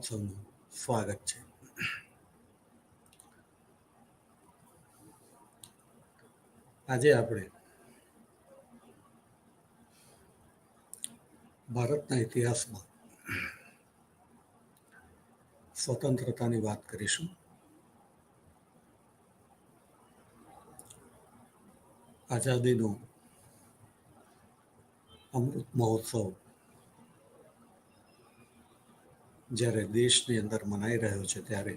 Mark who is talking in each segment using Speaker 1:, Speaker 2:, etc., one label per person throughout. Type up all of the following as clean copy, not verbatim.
Speaker 1: આપ સૌનું સ્વાગત છે. આજે આપણે ભારતના ઇતિહાસમાં સ્વતંત્રતાની વાત કરીશું. આઝાદીનો અમૃત મહોત્સવ જ્યારે દેશની અંદર મનાઈ રહ્યો છે ત્યારે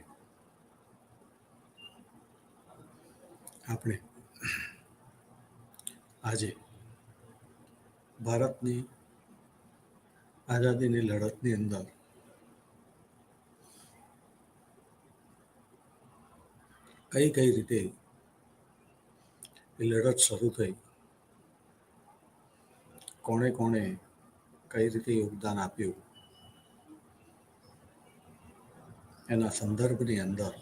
Speaker 1: આપણે આજે ભારતની આઝાદીની લડતની અંદર કઈ કઈ રીતે એ લડત શરૂ થઈ, કોણે કોણે કઈ રીતે યોગદાન આપ્યું, એના સંદર્ભની અંદર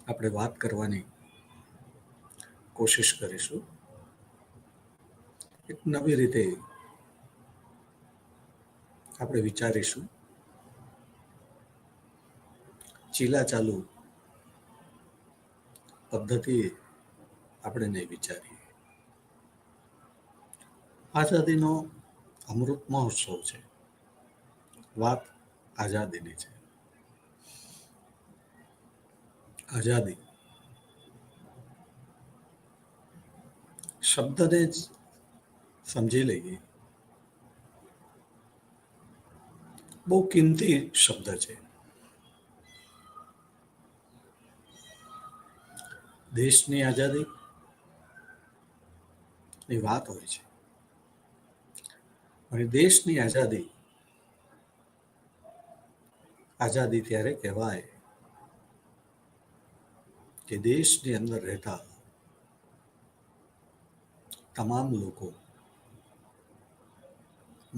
Speaker 1: આપણે વાત કરવાની કોશિશ કરીશું. એક નવી રીતે આપણે વિચારીશું. ચીલાચાલુ પદ્ધતિએ આપણે નહીં વિચારીએ. આઝાદીનો અમૃત મહોત્સવ છે, વાત આઝાદીની છે. આઝાદી શબ્દને જ સમજી લઈએ, બહુ કિંમતી શબ્દ છે. દેશની આઝાદી ની વાત હોય છે અને દેશની આઝાદી ત્યારે કહેવાય કે દેશની અંદર રહેતા તમામ લોકો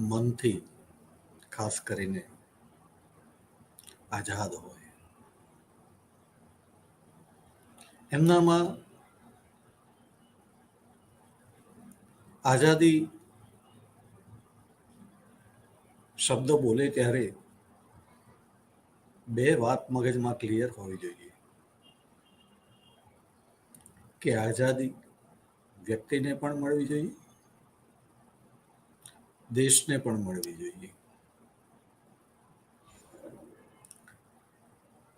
Speaker 1: મનથી ખાસ કરીને આઝાદ હોય. એમનામાં આઝાદી શબ્દ બોલે ત્યારે બે વાત મગજમાં ક્લિયર હોવી જોઈએ કે આઝાદી વ્યક્તિને પણ મળવી જોઈએ, દેશને પણ મળવી જોઈએ.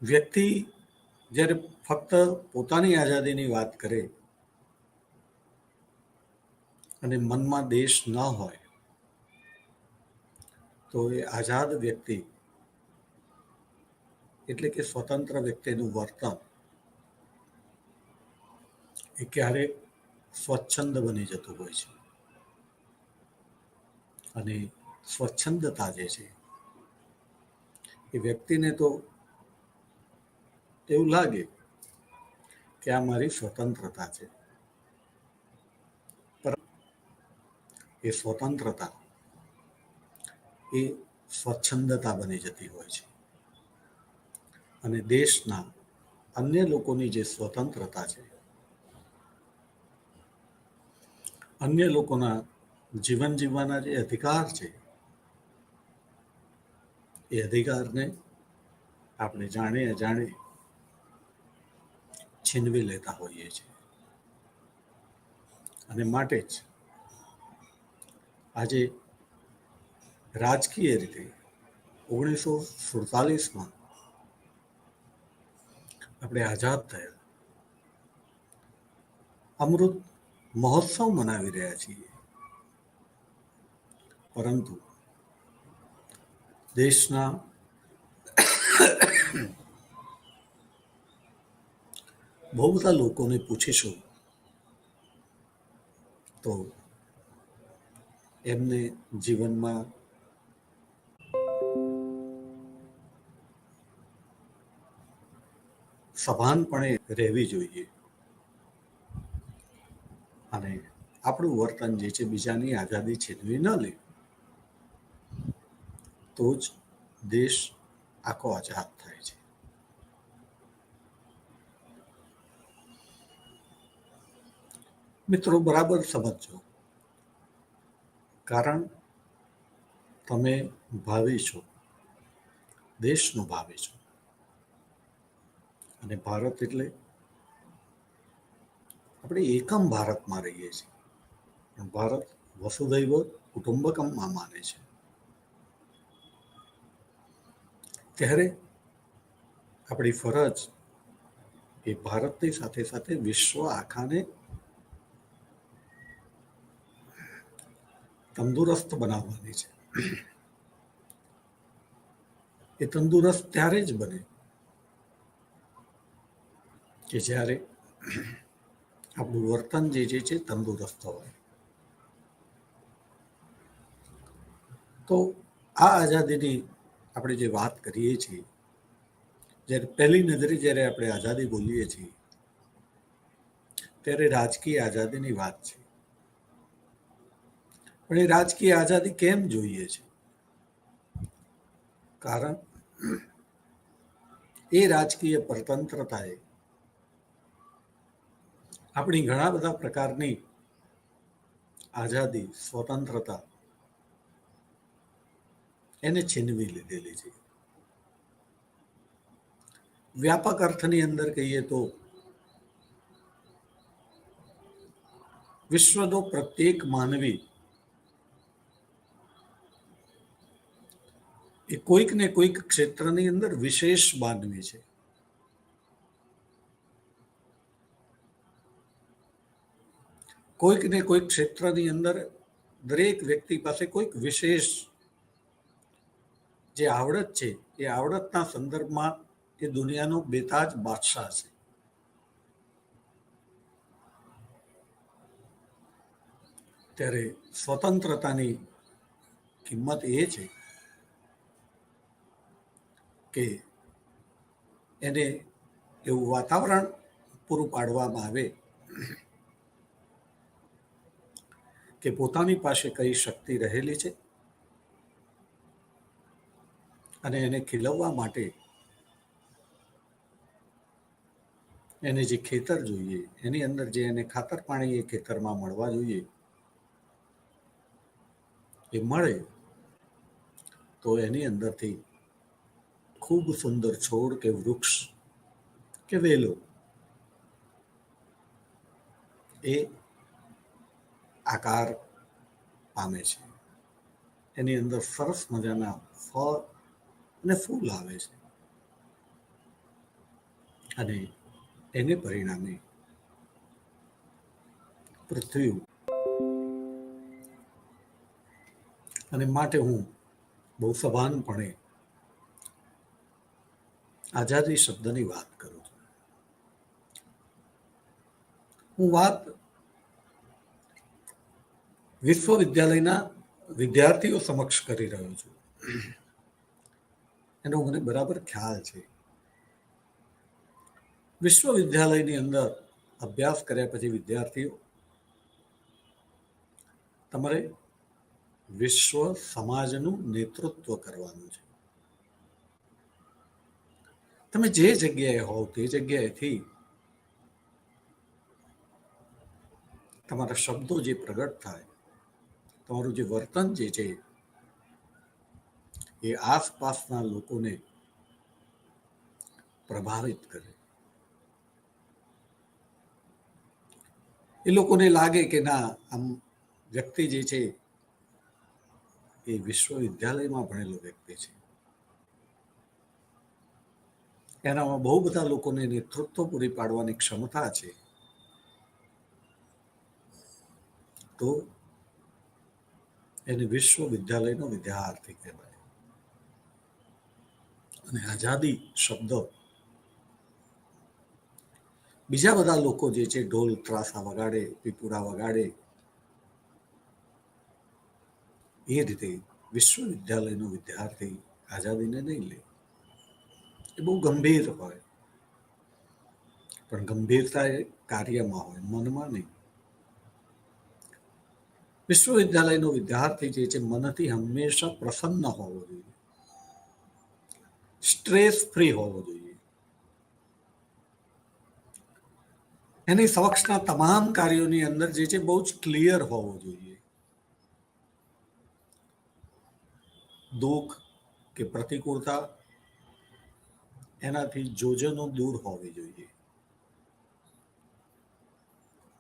Speaker 1: વ્યક્તિ જ્યારે ફક્ત પોતાની આઝાદીની વાત કરે અને મનમાં દેશ ન હોય તો એ આઝાદ વ્યક્તિ એટલે કે સ્વતંત્ર વ્યક્તિનું વર્તન એ ક્યારેક સ્વચ્છંદ બની જતું હોય છે. અને સ્વચ્છંદતા જે છે એ વ્યક્તિને તો એવું લાગે કે આ મારી સ્વતંત્રતા છે, એ સ્વતંત્રતા એ સ્વચ્છંદતા બની જતી હોય છે. અને દેશના અન્ય લોકોની જે સ્વતંત્રતા છે, અન્ય લોકોના જીવન જીવવાના જે અધિકાર છે, એ અધિકારને આપણે જાણે અજાણે છીનવી લેતા હોઈએ છીએ. અને માટે જ આજે રાજકીય રીતે 1947માં આપણે આઝાદ થયા, અમૃત મહોત્સવ મનાવી રહ્યા છીએ. પરંતુ દેશના બહુ બધા લોકોને પૂછીશું તો એમને જીવનમાં સભાનપણે રહેવી જોઈએ અને આપણું વર્તન જે છે બીજાની આઝાદી છીનવી ન લે, તો જ દેશ આખો આઝાદ થાય છે. મિત્રો બરાબર સમજજો, કારણ તમે ભાવિ છો, દેશનો ભાવિ છો. અને ભારત એટલે આપણે એકમ ભારતમાં રહીએ છીએ, પણ ભારત વસુધૈવ કુટુંબકમમાં માને છે. ત્યારે આપણી ફરજ એ ભારતની સાથે સાથે વિશ્વ આખાને તંદુરસ્ત બનાવવાની છે. એ તંદુરસ્ત ત્યારે જ બને કે જ્યારે આપણું વર્તન જે છે તંદુરસ્ત હોય. તો આ આઝાદીની આપણે જે વાત કરીએ છીએ, જ્યારે પહેલી નજરે જ્યારે આપણે આઝાદી બોલીએ છીએ ત્યારે રાજકીય આઝાદીની વાત છે. પણ એ રાજકીય આઝાદી કેમ જોઈએ છે? કારણ એ રાજકીય પરતંત્રતાએ આપણી ઘણા બધા પ્રકારની આઝાદી, સ્વતંત્રતા એને છીનવી લીધેલી છે. વ્યાપક અર્થની અંદર કહીએ તો વિશ્વનો પ્રત્યેક માનવી એ કોઈક ને કોઈક ક્ષેત્રની અંદર વિશેષ માનવી છે. કોઈક ને કોઈક ક્ષેત્રની અંદર દરેક વ્યક્તિ પાસે કોઈક વિશેષ જે આવડત છે, એ આવડતના સંદર્ભમાં એ દુનિયાનો બેતાજ બાદશાહ છે. ત્યારે સ્વતંત્રતાની કિંમત એ છે કે એને એવું વાતાવરણ પૂરું પાડવામાં આવે કે પોતાની પાસે કઈ શક્તિ રહેલી છે અને એને ખીલવવા માટે એને જે ખેતર જોઈએ, એની અંદર જે એને ખાતર પાણી એ ખેતરમાં મળવા જોઈએ એ મળે, તો એની અંદરથી ખૂબ સુંદર છોડ કે વૃક્ષ કે વેલો એ આકાર પામે છે. એની અંદર સરસ મજાના ફળ અને ફૂલ આવે છે અને એને પરિણામે પૃથ્વી અને માટે હું બહુ સભાનપણે આઝાદી શબ્દની વાત કરું છું. હું વાત વિશ્વવિદ્યાલયના વિદ્યાર્થીઓ સમક્ષ કરી રહ્યો છું. એનો મને બરાબર ખ્યાલ છે. વિશ્વવિદ્યાલયની અંદર અભ્યાસ કર્યા પછી વિદ્યાર્થીઓ તમારે વિશ્વ સમાજનું નેતૃત્વ કરવાનું છે. તમે જે જગ્યાએ હોવ તે જગ્યાએથી તમારા શબ્દો જે પ્રગટ થાય, તમારું જે વર્તન જે છે એ આસપાસના લોકોને પ્રભાવિત કરે. એ લોકોને લાગે કે ના, આમ વ્યક્તિ જે છે એ વિશ્વવિદ્યાલયમાં ભણેલો વ્યક્તિ છે. એનામાં બહુ બધા લોકોને નેતૃત્વ પૂરી પાડવાની ક્ષમતા છે. તો એને વિશ્વવિદ્યાલયનો વિદ્યાર્થી કહેવાય. અને આઝાદી શબ્દ બીજા બધા લોકો જે છે ઢોલ ત્રાસા વગાડે, પીપુડા વગાડે, એ રીતે વિશ્વવિદ્યાલયનો વિદ્યાર્થી આઝાદીને નહીં લે. એ બહુ ગંભીર હોય, પણ ગંભીરતા એ કાર્યમાં હોય, મનમાં નહીં. વિશ્વવિદ્યાલયનો વિદ્યાર્થી જે છે મનથી હંમેશા પ્રસન્ન હોવો જોઈએ, સ્ટ્રેસ ફ્રી હોવો જોઈએ. એની સમક્ષના તમામ કાર્યોની અંદર જે છે બહુ જ ક્લિયર હોવો જોઈએ. દુઃખ કે પ્રતિકૂળતા એનાથી જોજનો દૂર હોવી જોઈએ,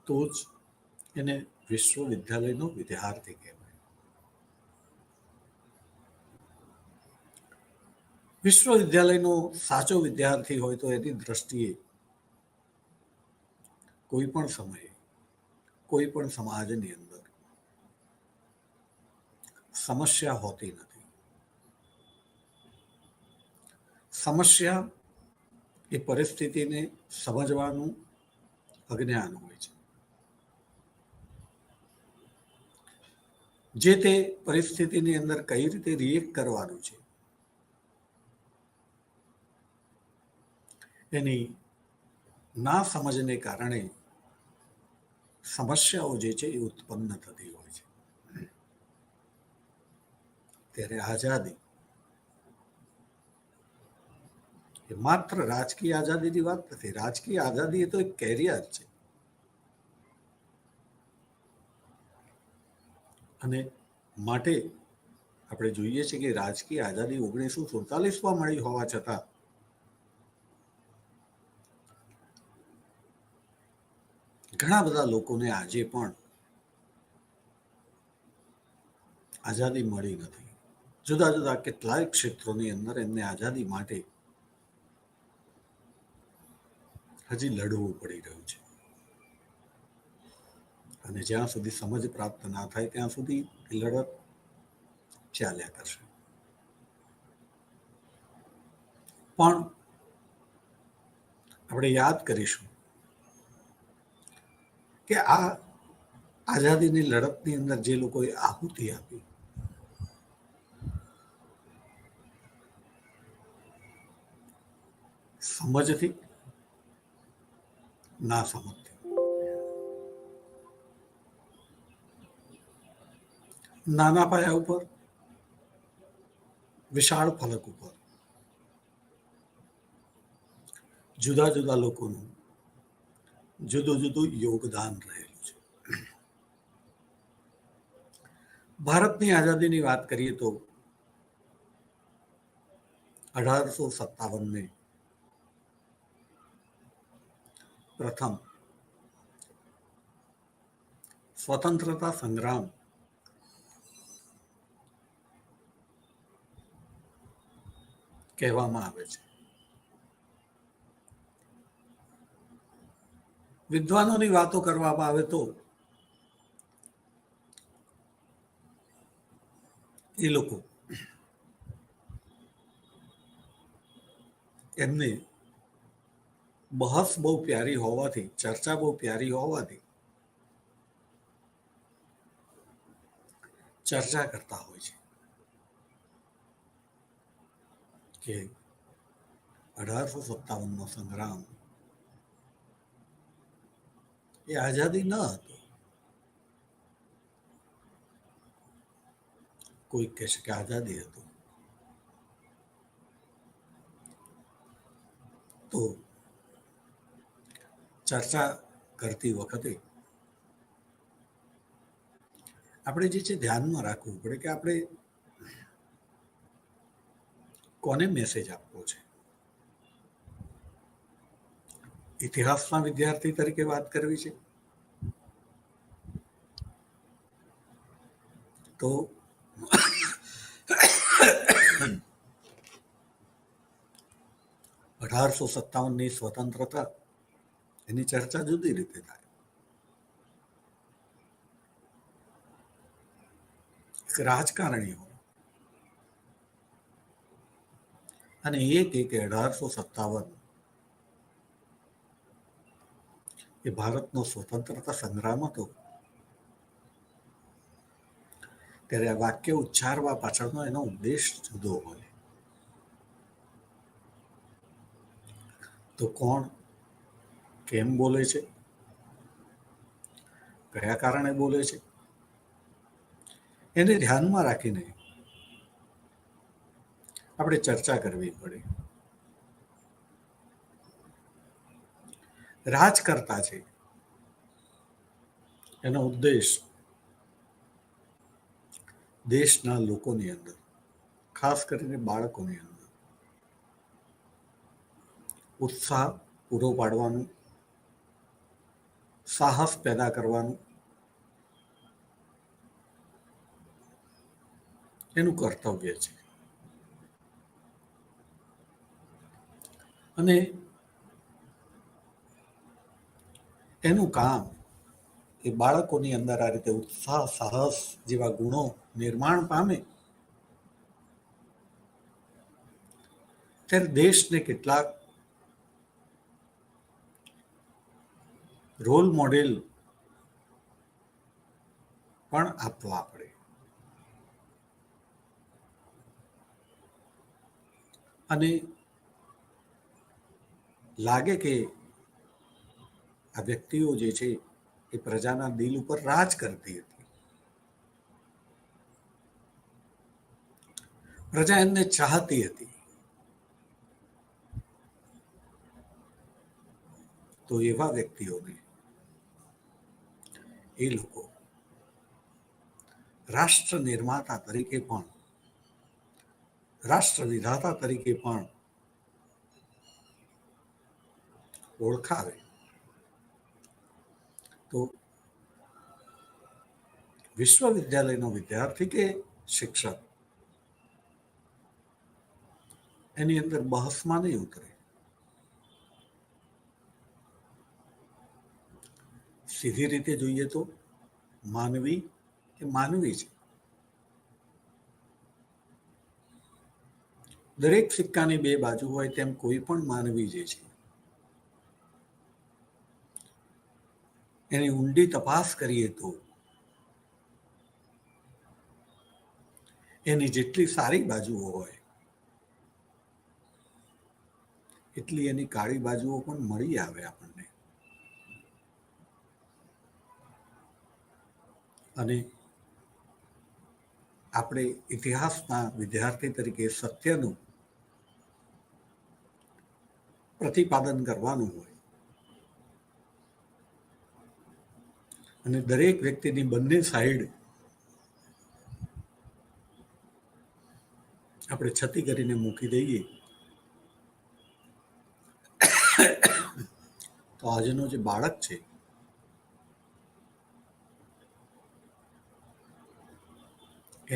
Speaker 1: તો જ એને વિશ્વવિદ્યાલયનો વિદ્યાર્થી કહેવાય. વિશ્વવિદ્યાલયનો સાચો વિદ્યાર્થી હોય તો એની દ્રષ્ટિએ કોઈ પણ સમયે કોઈ પણ સમાજની અંદર સમસ્યા હોતી નથી. સમસ્યા એ પરિસ્થિતિને સમજવાનું અજ્ઞાન હોય છે. જે તે પરિસ્થિતિની અંદર કઈ રીતે રિએક્ટ કરવાનું છે એની ના સમજને કારણે સમસ્યાઓ જે છે એ ઉત્પન્ન થતી હોય છે. ત્યારે આઝાદી એ માત્ર રાજકીય આઝાદીની વાત નથી. રાજકીય આઝાદી એ તો એક કેરિયર છે. અને માટે આપણે જોઈએ છીએ કે રાજકીય આઝાદી 1947માં મળી હોવા છતાં ઘણા બધા લોકોને આજે પણ આઝાદી મળી નથી. જુદા જુદા કેટલાય ક્ષેત્રોની અંદર એમને આઝાદી માટે હજી લડવું પડી રહ્યું છે. અને જ્યાં સુધી સમજ પ્રાપ્ત ના થાય ત્યાં સુધી લડત ચાલ્યા કરશે. પણ આપણે યાદ કરીશું કે આ આઝાદીની લડતની અંદર જે લોકોએ આહુતિ આપી, સમજથી ના સમજથી, નાના પાયા ઉપર, વિશાળ ફલક ઉપર જુદા જુદા લોકોનું જુદું જુદું યોગદાન રહેલું છે. ભારતની આઝાદીની વાત કરીએ તો 1857 પ્રથમ સ્વતંત્રતા સંગ્રામ કહેવામાં આવે છે. વિદ્વાનોની વાતો કરવામાં આવે તો એ લોકો એમને બહસ બહુ પ્યારી હોવાથી, ચર્ચા બહુ પ્યારી હોવાથી ચર્ચા કરતા હોય છે કે 1857નો સંગ્રામ એ આઝાદી ન હતો. કોઈ કહેશે કે આઝાદી હતું. તો ચર્ચા કરતી વખતે આપણે જે છે ધ્યાનમાં રાખવું પડે કે આપણે કોને મેસેજ આપવો છે. ઇતિહાસના વિદ્યાર્થી તરીકે વાત કરવી છે તો 1857ની સ્વતંત્રતા એની ચર્ચા જુદી રીતે થાય. રાજકારણી હોય અને એ કે 1857 એ ભારતનો સ્વતંત્રતા સંગ્રામ હતો, ત્યારે આ વાક્ય ઉચ્ચારવા પાછળનો એનો ઉદ્દેશ જુદો હોય. તો કોણ કેમ બોલે છે, કયા કારણે બોલે છે, એને ધ્યાનમાં રાખીને આપણે ચર્ચા કરવી પડે. રાજકર્તા છે એનો ઉદ્દેશ દેશના લોકોની અંદર ખાસ કરીને બાળકોની અંદર ઉત્સાહ પૂરો પાડવાનું, સાહસ પેદા કરવાનું એનું કર્તવ્ય છે. અને એનું કામ એ બાળકોની અંદર આ રીતે ઉત્સાહ, સાહસ જેવા ગુણો નિર્માણ પામે ત્યારે દેશને કેટલાક રોલ મોડેલ પણ આપવા પડે. અને લાગે કે આ વ્યક્તિઓ જે છે એ પ્રજાના દિલ ઉપર રાજ કરતી હતી. પ્રજા એમને ચાહતી હતી. તો એવા વ્યક્તિઓને એ લોકો રાષ્ટ્ર નિર્માતા તરીકે પણ, રાષ્ટ્ર વિધાતા તરીકે પણ ઓળખાવે. તો વિશ્વવિદ્યાલયનો વિદ્યાર્થી કે શિક્ષક એની અંદર બહસમાં નહીં ઉતરે. સીધી રીતે જોઈએ તો માનવી એ માનવી છે. દરેક સિક્કાની બે બાજુ હોય તેમ કોઈ પણ માનવી જે છે એની ઊંડી તપાસ કરીએ તો એની જેટલી સારી બાજુઓ હોય એટલી એની કાળી બાજુઓ પણ મળી આવે આપણને. અને આપણે ઇતિહાસના વિદ્યાર્થી તરીકે સત્યનું પ્રતિપાદન કરવાનું હોય અને દરેક વ્યક્તિની બંને સાઈડ આપણે છતી કરીને મૂકી દઈએ તો આજનો જે બાળક છે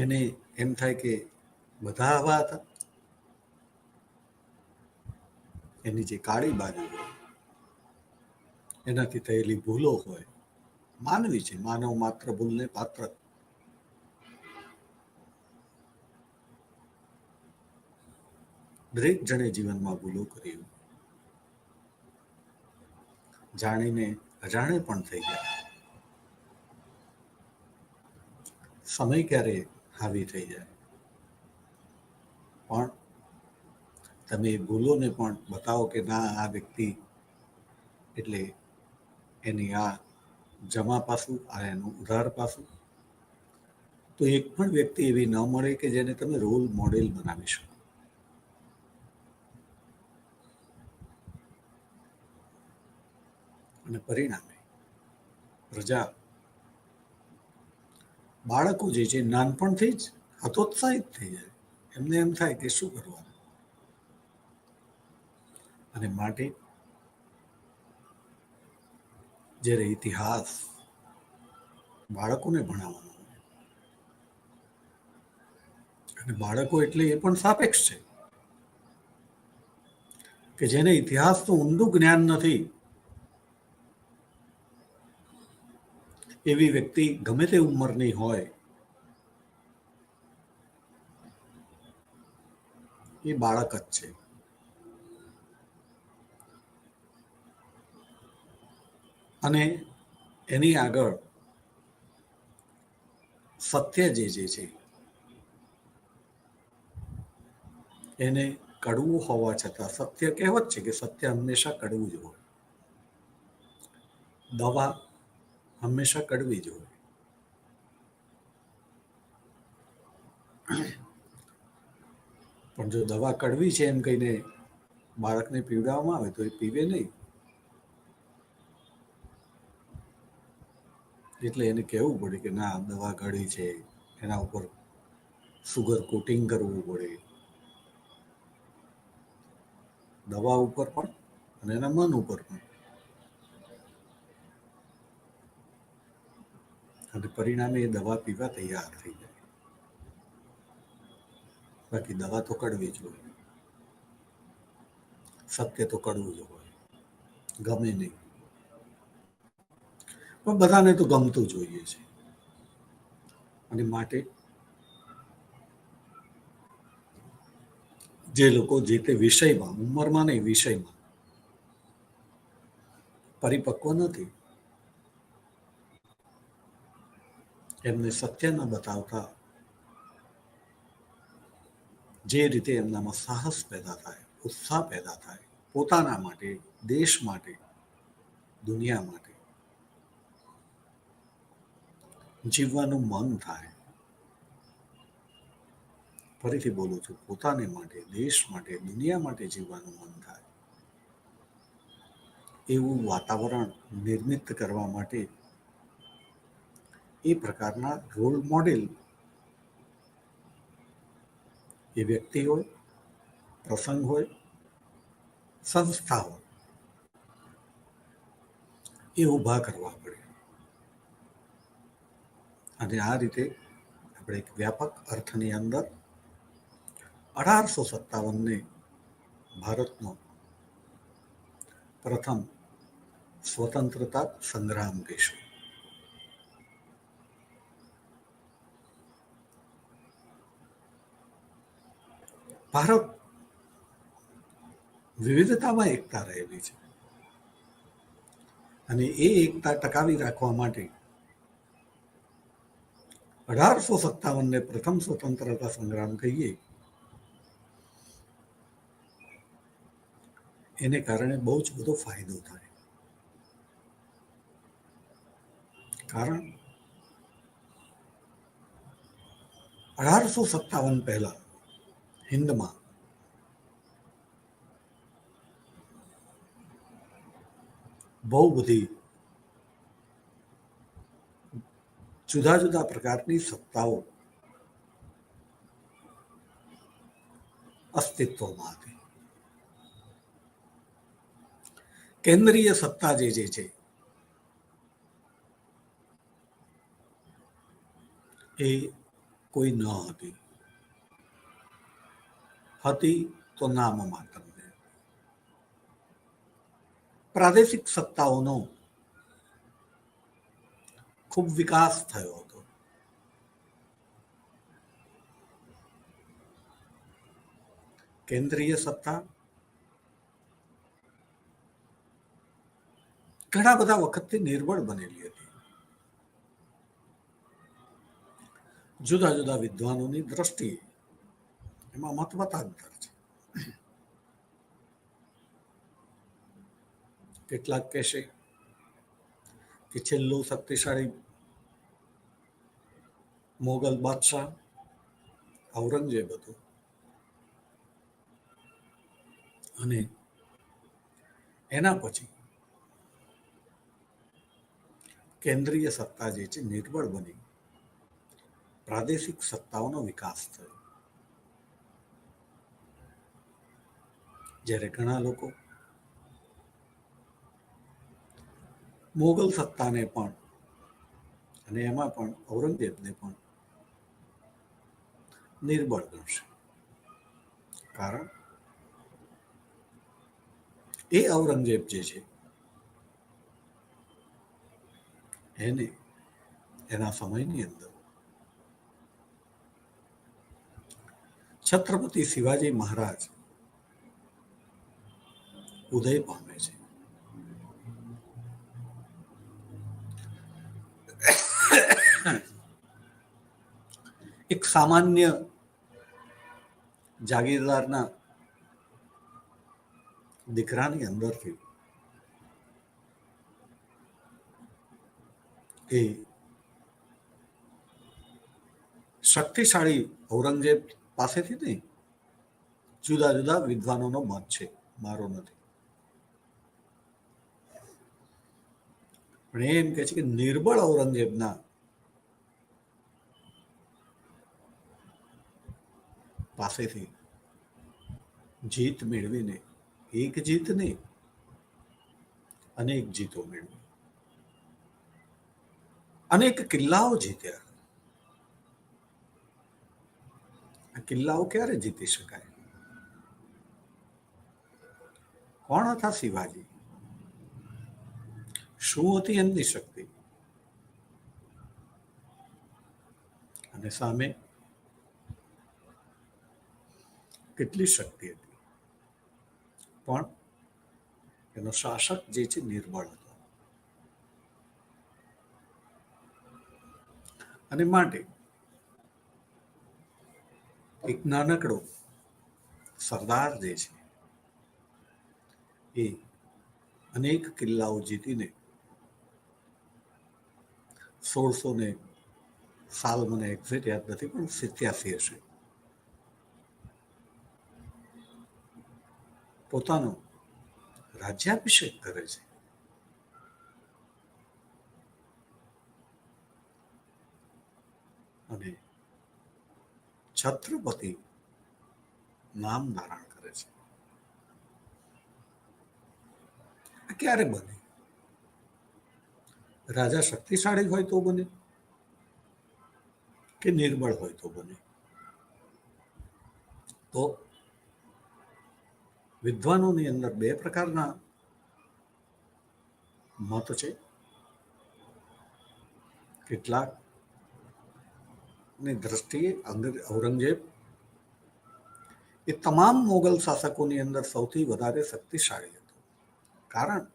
Speaker 1: એને એમ થાય કે બધા આવા હતા. એની જે કાળી બાજુ હોય, એનાથી થયેલી ભૂલો હોય, માનવી છે, માનવ માત્ર ભૂલને પાત્ર. દરેક જણે જીવનમાં ભૂલો કરી, જાણીને અજાણે પણ થઈ ગયા. સમય ક્યારે હાવી થઈ જાય પણ તમે એ ભૂલોને પણ બતાવો કે ના આ વ્યક્તિ એટલે એની આ જમા પાસું, આ એનું ઉધાર પાસું, તો એક પણ વ્યક્તિ એવી ન મળે કે જેને તમે રોલ મોડેલ બનાવી શકો. અને પરિણામે પ્રજા, બાળકો જે છે નાનપણથી જ હતોત્સાહિત થઈ જાય. એમને એમ થાય કે શું કરવાનું. અને માટે જ્યારે ઇતિહાસ બાળકોને ભણાવવાનો હોય, અને બાળકો એટલે એ પણ સાપેક્ષ છે કે જેને ઇતિહાસનું ઊંડું જ્ઞાન નથી, એવી વ્યક્તિ ગમે તે ઉંમરની હોય એ બાળક જ છે. અને એની આગળ સત્ય જે છે એને કડવું હોવા છતાં, સત્ય કહેવત છે કે સત્ય હંમેશા કડવું જ હોય, દવા હંમેશા કડવી જ હોય. પણ જો દવા કડવી છે એમ કહીને બાળકને પીવડાવવામાં આવે તો એ પીવે નહીં. એટલે એને કહેવું પડે કે ના દવા કડવી છે, એના ઉપર સુગર કોટિંગ કરવું પડે, દવા ઉપર પણ અને એના મન ઉપર પણ. અને પરિણામે એ દવા પીવા તૈયાર થઈ જાય. બાકી દવા તો કડવી જ હોય, સત્ય તો કડવું જ હોય, ગમે નહીં. પણ બધાને તો ગમતું જોઈએ છે, અને માટે જે લોકો જે તે વિષયમાં, ઉંમરમાં નહીં વિષયમાં પરિપક્વ નથી, એમને સત્ય ન બતાવતા જે રીતે એમનામાં સાહસ પેદા થાય, ઉત્સાહ પેદા થાય, પોતાના માટે, દેશ માટે, દુનિયા માટે જીવવાનું મન થાય. ફરીથી બોલું છું, પોતાને માટે, દેશ માટે, દુનિયા માટે જીવવાનું મન થાય, એવું વાતાવરણ નિર્મિત કરવા માટે એ પ્રકારના રોલ મોડેલ એ વ્યક્તિ હોય, પ્રસંગ હોય, સંસ્થા હોય, એ ઊભા કરવા પડે. અને આ રીતે આપણે એક વ્યાપક અર્થની અંદર 1857ને ભારતનો પ્રથમ સ્વતંત્રતા સંગ્રામ કહીશું. ભારત વિવિધતામાં એકતા રહેલી છે, અને એ એકતા ટકાવી રાખવા માટે 1857ને પ્રથમ સ્વતંત્રતા સંગ્રામ કહીએ, એને કારણે બહુ જ બધો ફાયદો થાય. કારણ 1857 પહેલા હિન્દમાં બહુ બધી જુદા જુદા પ્રકારની સત્તાઓ અસ્તિત્વમાં હતી. કેન્દ્રીય સત્તા જે છે એ કોઈ ન હતી, હતી તો નામ માત્ર. પ્રાદેશિક સત્તાઓનો ખૂબ વિકાસ થયો હતો. કેન્દ્રીય સત્તા ઘણા બધા વખતથી નિર્બળ બનેલી હતી. જુદા જુદા વિદ્વાનોની દ્રષ્ટિએ એમાં મતમતાંતર છે. કેટલાક કહેશે કે છેલ્લું શક્તિશાળી મોગલ બાદશાહ ઔરંગઝેબ હતો, અને એના પછી કેન્દ્રીય સત્તા જે છે નિર્બળ બની પ્રાદેશિક સત્તાઓનો વિકાસ થયો. જ્યારે ઘણા લોકો મોગલ સત્તાને પણ, અને એમાં પણ ઔરંગઝેબને પણ નિર્બળ ગણશે. કારણ એ ઔરંગઝેબ જે છે એને એના સમયની અંદર છત્રપતિ શિવાજી મહારાજ ઉદય પામે છે. એક સામાન્ય જાગીરદારના દીકરાની અંદરથી એ શક્તિશાળી ઔરંગઝેબ પાસેથી નહીં, જુદા જુદા વિદ્વાનોનો મત છે, મારો નથી. પણ એમ કે છે કે નિર્બળ ઔરંગઝેબના પાસેથી જીત મેળવીને એક જીત નહીં, અનેક જીતો મેળવી, અનેક કિલ્લાઓ જીત્યા. આ કિલ્લાઓ ક્યારે જીતી શકાય? કોણ હતા શિવાજી? શું હતી એમની શક્તિ? અને સામે કેટલી શક્તિ હતી, પણ એનો શાસક જે છે નિર્બળ હતો. અને માટે એક નાનકડો સરદાર જે છે એ અનેક કિલ્લાઓ જીતીને 1600 સાલ મને એક્ઝેક્ટ યાદ નથી, પણ 87 હશે, પોતાનો રાજ્યાભિષેક કરે છે. અને છત્રપતિ નામ ધારણ કરે છે. આ ક્યારે બને? રાજા શક્તિશાળી હોય તો બને, કે નિર્બળ હોય તો બને? તો વિદ્વાનોની અંદર બે પ્રકારના મત છે. કેટલાકની દ્રષ્ટિએ ઔરંગઝેબ એ તમામ મોગલ શાસકોની અંદર સૌથી વધારે શક્તિશાળી હતો, કારણ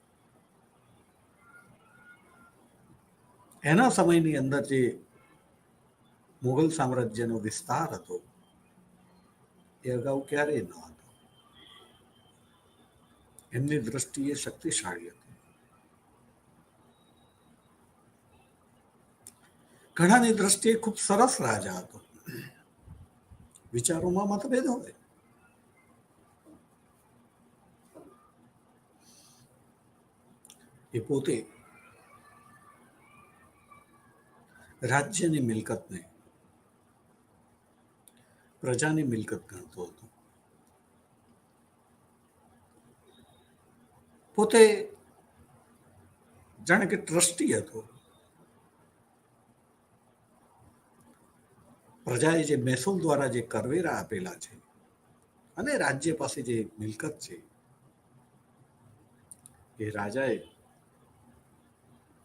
Speaker 1: એના સમયની અંદર જે મુઘલ સામ્રાજ્યનો વિસ્તાર હતો એ અગાઉ ક્યારેય ન હતો. એમની દ્રષ્ટિએ શક્તિશાળી હતી. ઘણાની દ્રષ્ટિએ ખૂબ સરસ રાજા હતો. વિચારોમાં મતભેદ હોય, એ પોતે રાજ્યની મિલકતને પ્રજાની મિલકત ગણતો હતો. પોતે જાણે કે ટ્રસ્ટી હતો. પ્રજાએ જે મહેસૂલ દ્વારા જે કરવેરા આપેલા છે અને રાજ્ય પાસે જે મિલકત છે એ રાજાએ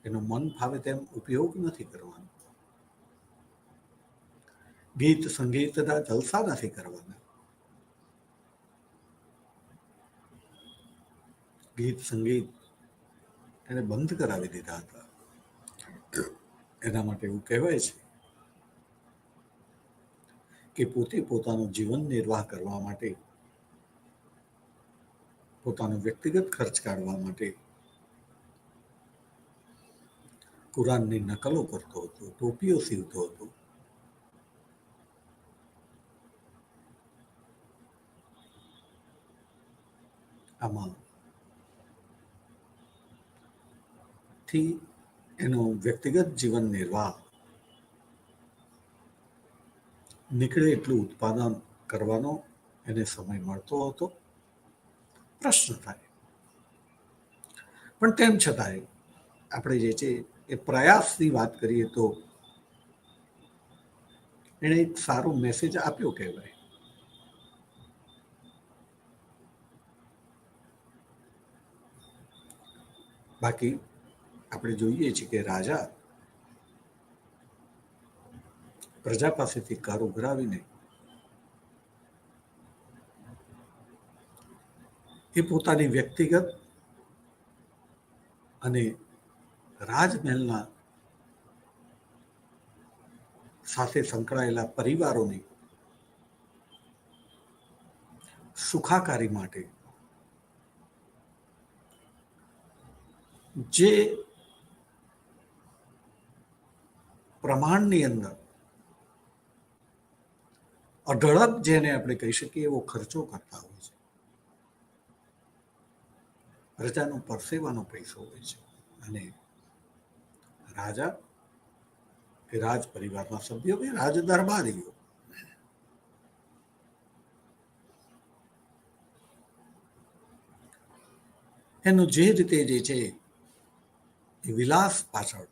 Speaker 1: એનો મન ફાવે તેમ ઉપયોગ નથી કરવાનો. ગીત સંગીતના જલસા નથી કરવાના. ગીત સંગીત એને બંધ કરાવી દીધા હતા. એના માટે એવું કહેવાય છે કે પોતે પોતાનું જીવન નિર્વાહ કરવા માટે, પોતાનો વ્યક્તિગત ખર્ચ કાઢવા માટે કુરાનની નકલો કરતો હતો, ટોપીઓ સીવતો હતો. આમાં થી એનો વ્યક્તિગત જીવન નિર્વાહ નીકળે એટલું ઉત્પાદન કરવાનો એને સમય મળતો હતો. પ્રશ્ન થાય, પણ તેમ છતાંય આપણે જે છે એ પ્રયાસની વાત કરીએ તો એણે એક સારો મેસેજ આપ્યો કહેવાય. બાકી આપણે જોઈએ છીએ કે રાજા પ્રજા પાસેથી કર ઉઘરાવીને એ પોતાની વ્યક્તિગત અને રાજમહેલના સાથે સંકળાયેલા પરિવારોની સુખાકારી માટે જે પ્રમાણની અંદર અઢળક જેને આપણે કહી શકીએ એવો ખર્ચો કરતા હોય છે. પ્રજાનો પરસેવાનો પૈસો હોય છે અને રાજા કે રાજ પરિવારના સભ્યો કે રાજ દરબારીઓ એનું જે રીતે જે છે એ વિલાસ પાછળ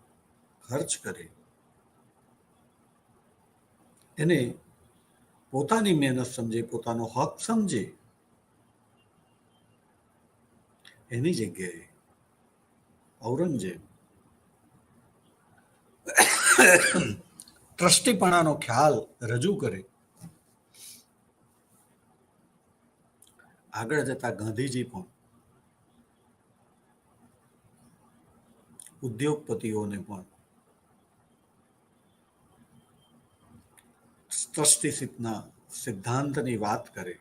Speaker 1: ખર્ચ કરે, એને પોતાની મહેનત સમજે, પોતાનો હક સમજે, એની જગ્યાએ ઔરંગઝેબ ટ્રસ્ટીપણાનો ખ્યાલ રજૂ કરે. આગળ જતા ગાંધીજી પણ ઉદ્યોગપતિઓને પણ ટ્રસ્ટીશીપના સિદ્ધાંતની વાત કરે.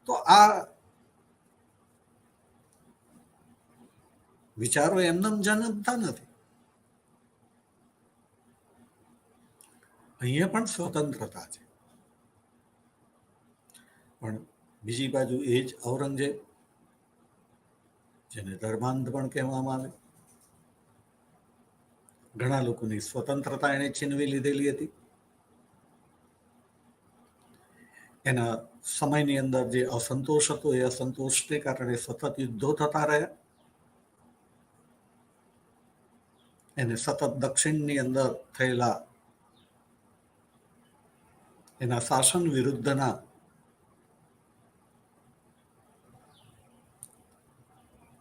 Speaker 1: તો આ વિચારો એમને જન્મતા નથી. અહીંયા પણ સ્વતંત્રતા છે, પણ બીજી બાજુ એ જ ઔરંગઝેબ, જેને ધર્માંધ પણ કહેવામાં આવે, ઘણા લોકોની સ્વતંત્રતા એને છીનવી લીધેલી હતી. એના સમયની અંદર જે અસંતોષ હતો એ અસંતોષને કારણે સતત યુદ્ધો થતા રહ્યા. એને સતત દક્ષિણની અંદર થયેલા એના શાસન વિરુદ્ધના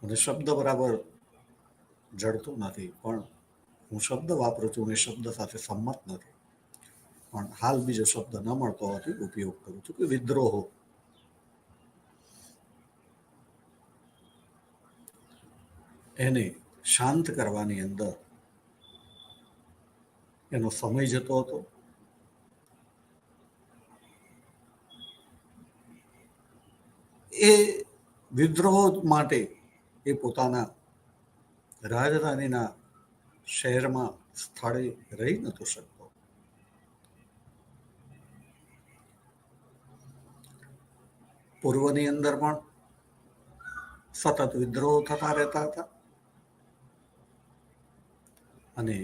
Speaker 1: મને શબ્દ બરાબર જડતો નથી, પણ હું શબ્દ વાપરું છું, એ શબ્દ સાથે સંમત નથી, પણ હાલ બીજો શબ્દ ન મળતો હોવાથી ઉપયોગ કરું છું કે વિદ્રોહો. એને શાંત કરવાની અંદર એનો સમય જતો હતો. એ વિદ્રોહ માટે એ પોતાના રાજધાનીના શહેરમાં સ્થળે રહી નતો શકતો. પૂર્વની અંદર પણ સતત વિદ્રોહ થતા રહેતા હતા, અને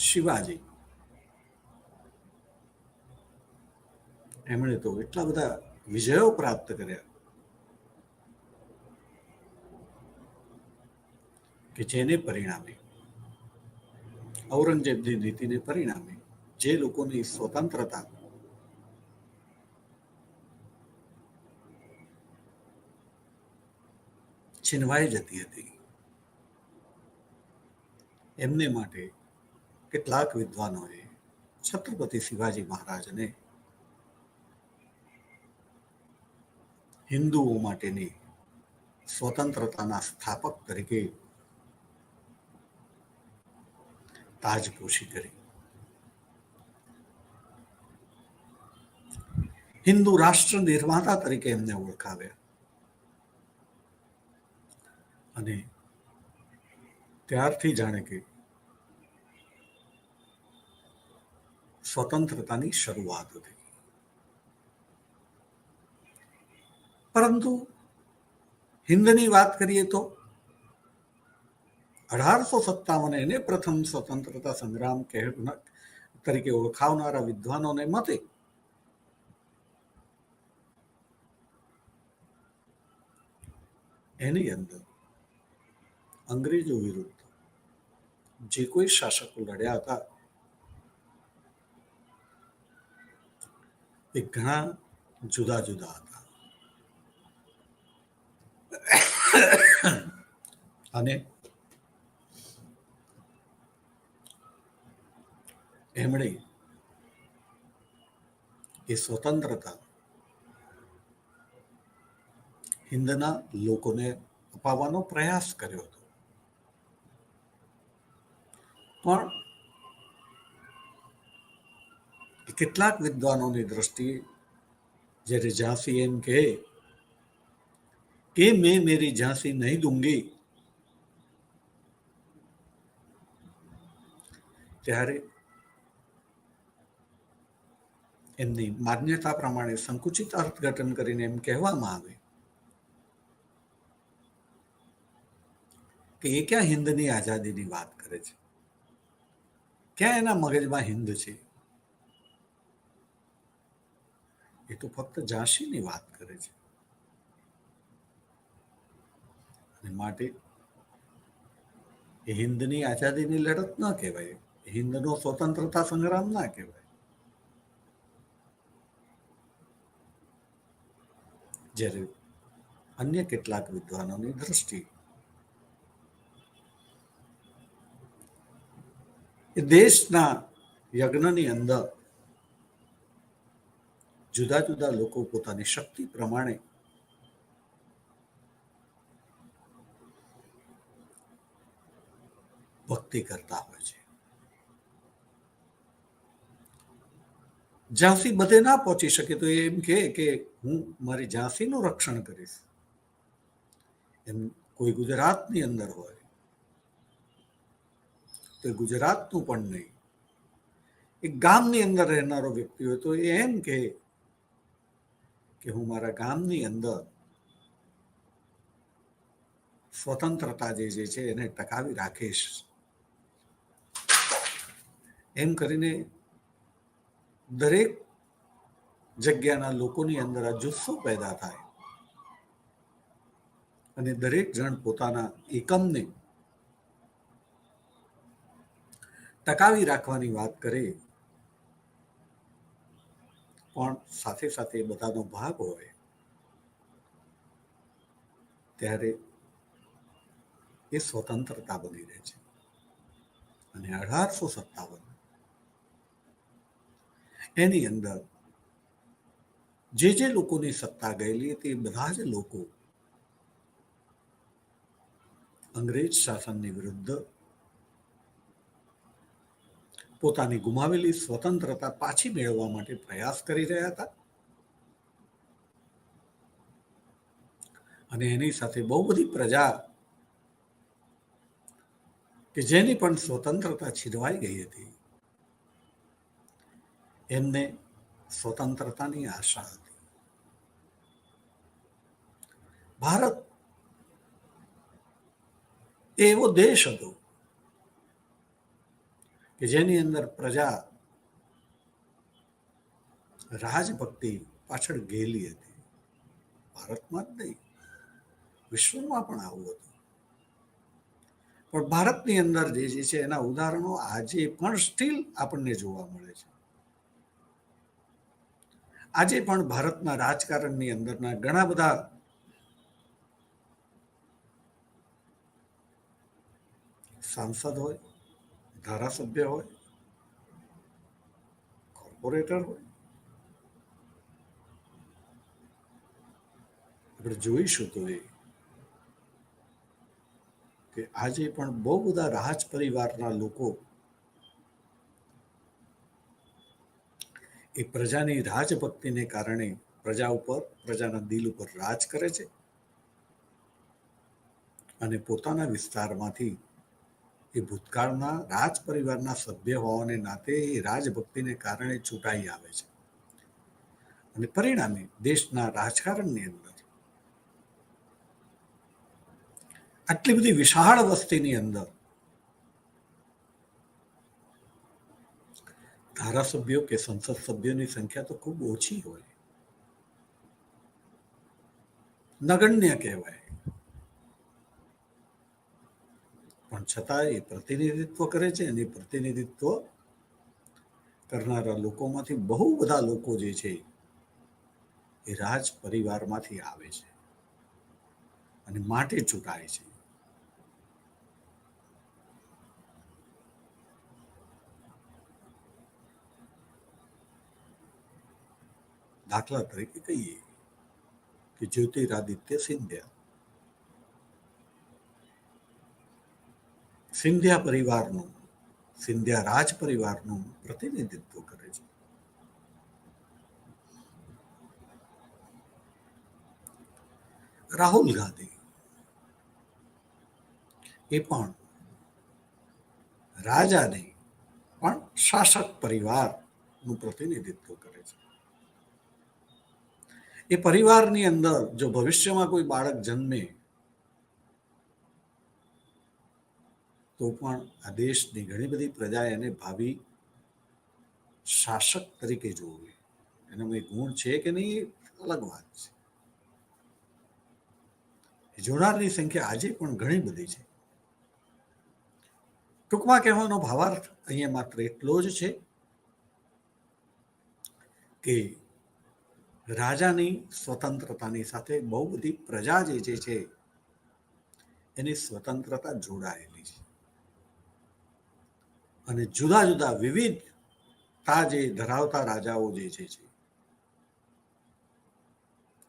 Speaker 1: શિવાજી એમણે તો એટલા બધા વિજયો પ્રાપ્ત કર્યા કે જેને પરિણામે ઔરંગઝેબની નીતિને પરિણામે જે લોકોની સ્વતંત્રતા છીનવાઈ જતી હતી, એમને માટે કેટલાક વિદ્વાનોએ છત્રપતિ શિવાજી મહારાજને હિન્દુઓ માટેની સ્વતંત્રતાના સ્થાપક તરીકે તાજપોશી કરી. હિન્દુ રાષ્ટ્ર નિર્માતા તરીકે એમને ઓળખાવ્યા, અને ત્યારથી જાણે કે સ્વતંત્રતાની શરૂઆત હતી. પરંતુ હિન્દની વાત કરીએ તો 1857 એને પ્રથમ સ્વતંત્રતા સંગ્રામ તરીકે ઓળખાવનારા વિદ્વાનોને મતે એની અંદર અંગ્રેજો વિરુદ્ધ જે કોઈ શાસકો લડ્યા હતા એ ઘણા જુદા જુદા હતા, અને એમણે એ સ્વતંત્રતા હિન્દના લોકોને અપાવવાનો પ્રયાસ કર્યો હતો. પણ કેટલાક વિદ્વાનોની દ્રષ્ટિએ જ્યારે ઝાંસી એમ કહે કે મેં મેરી ઝાંસી નહીં દૂંગી, ત્યારે એમની માન્યતા પ્રમાણે સંકુચિત અર્થઘટન કરીને એમ કહેવામાં આવે કે એ ક્યાં હિન્દની આઝાદીની વાત કરે છે, ક્યાં એના મગજમાં હિન્દ છે. એ તો ફક્ત ઝાંસીની વાત કરે છે. અને માટે એ હિન્દની આઝાદીની લડત ના કહેવાય, હિન્દનો સ્વતંત્રતા સંગ્રામ ના કહેવાય. જ્યારે અન્ય કેટલાક વિદ્વાનોની દ્રષ્ટિ એ દેશના યજ્ઞની અંદર જુદા જુદા લોકો પોતાની શક્તિ પ્રમાણે ભક્તિ કરતા હોય છે. ઝાંસી બધે ના પહોંચી શકે તો એમ કે હું મારી ઝાંસીનું રક્ષણ કરીશ. એમ કોઈ ગુજરાતની અંદર હોય તો ગુજરાતનું પણ નહીં, એક ગામની અંદર રહેનારો વ્યક્તિ હોય તો એ એમ કે હું મારા ગામની અંદર સ્વતંત્રતા જે છે એને ટકાવી રાખીશ. એમ કરીને દરેક જગ્યાના લોકોની અંદર આ જુસ્સો પેદા થાય અને દરેક જણ પોતાના એકમને ટકાવી રાખવાની વાત કરે, પણ સાથે સાથે બધાનો ભાગ હોય ત્યારે એ સ્વતંત્રતા બની રહે છે. અને 1857 એની અંદર જે લોકોની સત્તા ગયેલી હતી એ બધા જ લોકો અંગ્રેજ શાસનની વિરુદ્ધ પોતાની ગુમાવેલી સ્વતંત્રતા પાછી મેળવવા માટે પ્રયાસ કરી રહ્યા હતા. અને એની સાથે બહુ બધી પ્રજા કે જેની પણ સ્વતંત્રતા છીનવાઈ ગઈ હતી, એમને સ્વતંત્રતાની આશા હતી. ભારત એવો દેશ હતો કે જેની અંદર પ્રજા રાજભક્તિ પાછળ ગયેલી હતી. ભારતમાં જ નહીં, વિશ્વમાં પણ આવું હતું. પણ ભારતની અંદર જે છે એના ઉદાહરણો આજે પણ સ્ટીલ આપણને જોવા મળે છે. આજે પણ ભારતના રાજકારણની અંદરના ઘણા બધા સાંસદ હોય, ધારાસભ્ય હોય, કોર્પોરેટર હોય, આપણે જોઈશું તો કે આજે પણ બહુ બધા રાજ પરિવારના લોકો એ પ્રજાની રાજભક્તિને કારણે પ્રજા ઉપર, પ્રજાના દિલ ઉપર રાજ કરે છે અને પોતાના વિસ્તારમાંથી એ ભૂતકાળના રાજ પરિવારના સભ્ય હોવાને નાતે એ રાજભક્તિને કારણે ચૂંટાઈ આવે છે. અને પરિણામે દેશના રાજકારણની અંદર આટલી બધી વિશાળ વસ્તીની અંદર ધારાસભ્યો કે સંસદ સભ્યોની સંખ્યા તો ખૂબ ઓછી હોય, નગણ્ય કહેવાય, પણ છતાં એ પ્રતિનિધિત્વ કરે છે. અને પ્રતિનિધિત્વ કરનારા લોકોમાંથી બહુ બધા લોકો જે છે એ રાજ પરિવારમાંથી આવે છે અને માટે ચૂંટાય છે. દાખલા તરીકે કહીએ કે જ્યોતિરાદિત્ય સિંધિયા પરિવારનું, સિંધિયા રાજ પરિવારનું પ્રતિનિધિત્વ કરે છે. રાહુલ ગાંધી એ પણ રાજા નહીં પણ શાસક પરિવારનું પ્રતિનિધિત્વ કરે છે. એ પરિવારની અંદર જો ભવિષ્યમાં કોઈ બાળક જન્મે તો પણ આ દેશની ઘણી બધી પ્રજા એને ભાવિ શાસક તરીકે જોવે. એનામાં ગુણ છે કે નહીં અલગ વાત છે. જોનારની સંખ્યા આજે પણ ઘણી બધી છે. ટૂંકમાં કહેવાનો ભાવાર્થ અહીંયા માત્ર એટલો જ છે કે રાજાની સ્વતંત્રતાની સાથે બહુ બધી પ્રજા જે છે એની સ્વતંત્રતા જોડાયેલી છે. અને જુદા જુદા વિવિધતા જે ધરાવતા રાજાઓ જે છે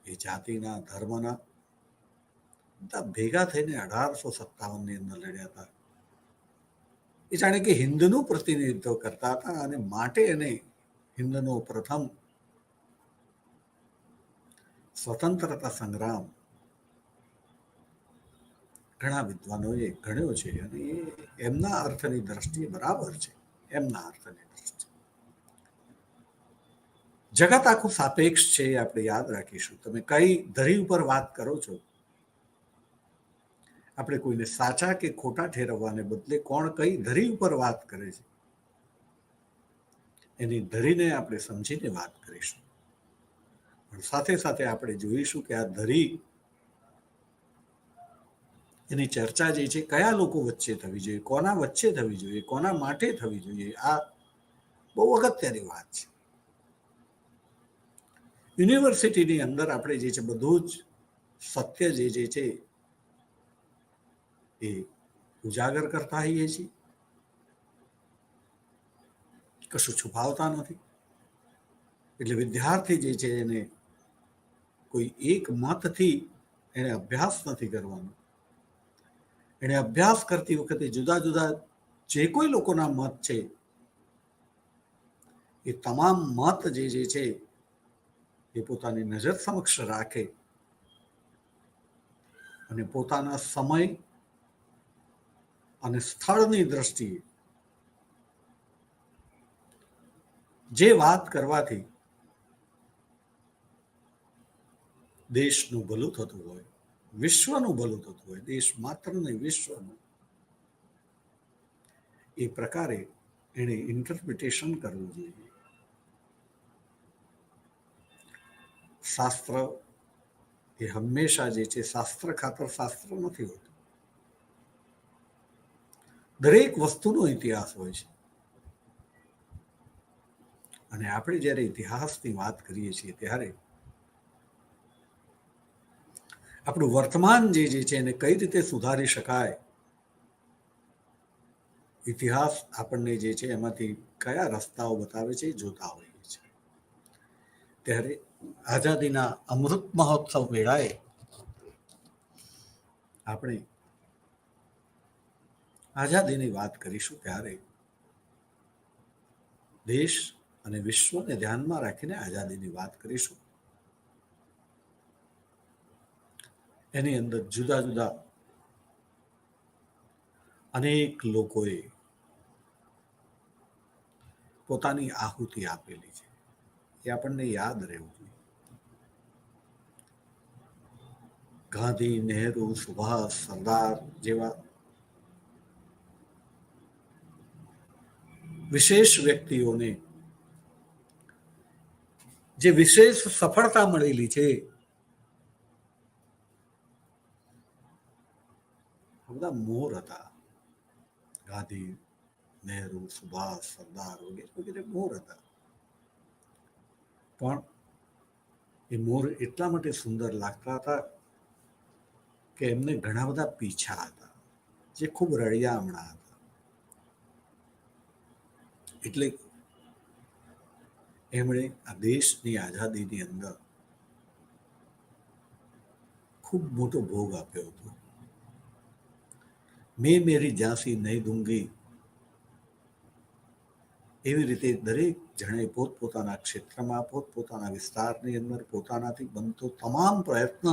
Speaker 1: એ જાતિના ધર્મના બધા ભેગા થઈને 1857ની અંદર લડ્યા હતા. એ જાણે કે હિન્દનું પ્રતિનિધિત્વ કરતા હતા અને માટે એને હિન્દનો પ્રથમ સ્વતંત્રતા સંગ્રામ ઘણા વિદ્વાનોએ ગણ્યો છે અને એમના અર્થની દ્રષ્ટિએ બરાબર છે. એમના અર્થની દ્રષ્ટિએ જગત આખું સાપેક્ષ છે એ આપણે યાદ રાખીશું. તમે કઈ ધરી ઉપર વાત કરો છો, આપણે કોઈને સાચા કે ખોટા ઠેરવવાને બદલે કોણ કઈ ધરી ઉપર વાત કરે છે એની ધરીને આપણે સમજીને વાત કરીશું. પણ સાથે સાથે આપણે જોઈશું કે આ ધરી એની ચર્ચા જે છે કયા લોકો વચ્ચે થવી જોઈએ, કોના વચ્ચે થવી જોઈએ, કોના માટે થવી જોઈએ, આ બહુ અગત્યની વાત છે. યુનિવર્સિટીની અંદર આપણે જે છે બધું જ સત્ય જે છે એ ઉજાગર કરતા હોઈએ છીએ, કશું છુપાવતા નથી. એટલે વિદ્યાર્થી જે છે એને કોઈ એક મતથી એને અભ્યાસ નથી કરવાનો. એને અભ્યાસ કરતી વખતે જુદા જુદા જે કોઈ લોકોના મત છે એ તમામ મત જે છે એ પોતાની નજર સમક્ષ રાખે અને પોતાના સમય અને સ્થળની દ્રષ્ટિએ જે વાત કરવાથી દેશનું ભલું થતું હોય, વિશ્વનું ભલું થતું હોય, દેશ માત્ર નહીં વિશ્વનું, એ પ્રકારે એને ઇન્ટરપ્રિટેશન કરવું જોઈએ. શાસ્ત્ર એ હંમેશા જે છે શાસ્ત્ર ખાતર શાસ્ત્ર નથી હોતું. દરેક વસ્તુનો ઇતિહાસ હોય છે અને આપણે જ્યારે ઇતિહાસની વાત કરીએ છીએ ત્યારે આપણું વર્તમાન જે છે એને કઈ રીતે સુધારી શકાય, ઇતિહાસ આપણને જે છે એમાંથી કયા રસ્તાઓ બતાવે છે જોતા હોઈએ છીએ. ત્યારે આઝાદીના અમૃત મહોત્સવ વેળાએ આપણે આઝાદીની વાત કરીશું ત્યારે દેશ અને વિશ્વને ધ્યાનમાં રાખીને આઝાદીની વાત કરીશું. એની અંદર જુદા જુદા અનેક લોકોએ પોતાની આહુતિ આપેલી છે, એ આપણને યાદ રહેવું જોઈએ. ગાંધી, નહેરુ, સુભાષ, સરદાર જેવા વિશેષ વ્યક્તિઓને જે વિશેષ સફળતા મળેલી છે, બધા મોર હતા. ગાંધી, નહેરુ, સુભાષ, સરદાર વગેરે વગેરે મોર હતા. પણ એ મોર એટલા માટે સુંદર લાગતા હતા કે એમને ઘણા બધા પીછા હતા જે ખૂબ રળિયામણા હતા. એટલે એમણે આ દેશની આઝાદીની અંદર ખૂબ મોટો ભોગ આપ્યો હતો. મેં મેરી ઝાંસી નહીં દૂંગી, એવી રીતે દરેક જણે પોતપોતાના ક્ષેત્રમાં, પોતપોતાના વિસ્તારની અંદર પોતાનાથી બનતો તમામ પ્રયત્ન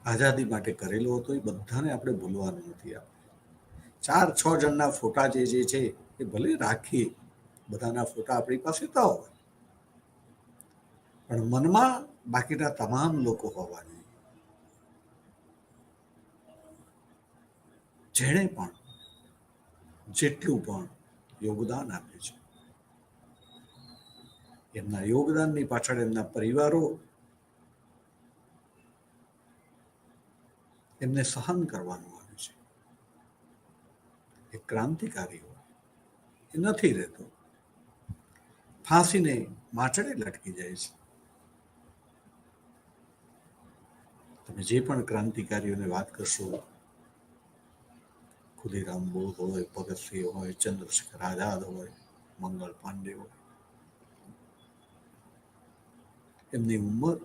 Speaker 1: આઝાદી માટે કરેલો હતો. એ બધાને આપણે ભૂલવાનું નથી. આપણે 4-6 જણના ફોટા જે છે એ ભલે રાખીએ, બધાના ફોટા આપણી પાસે તો હોય, પણ મનમાં બાકીના તમામ લોકો હોવા જોઈએ, જેણે પણ જેટલું પણ યોગદાન આપ્યું છે. એમના યોગદાનની પાછળ એમના પરિવારો એમને સહન કરવાનું આવ્યું છે. એક ક્રાંતિકારી હોય એ નથી રહેતો, ફાંસીને માચડે લટકી જાય છે. તમે જે પણ ક્રાંતિકારીઓને વાત કરશો, ખુદીરામ બોઝ હોય, ભગતસિંહ હોય, ચંદ્રશેખર આઝાદ હોય, મંગળ પાંડે હોય, એમની ઉંમર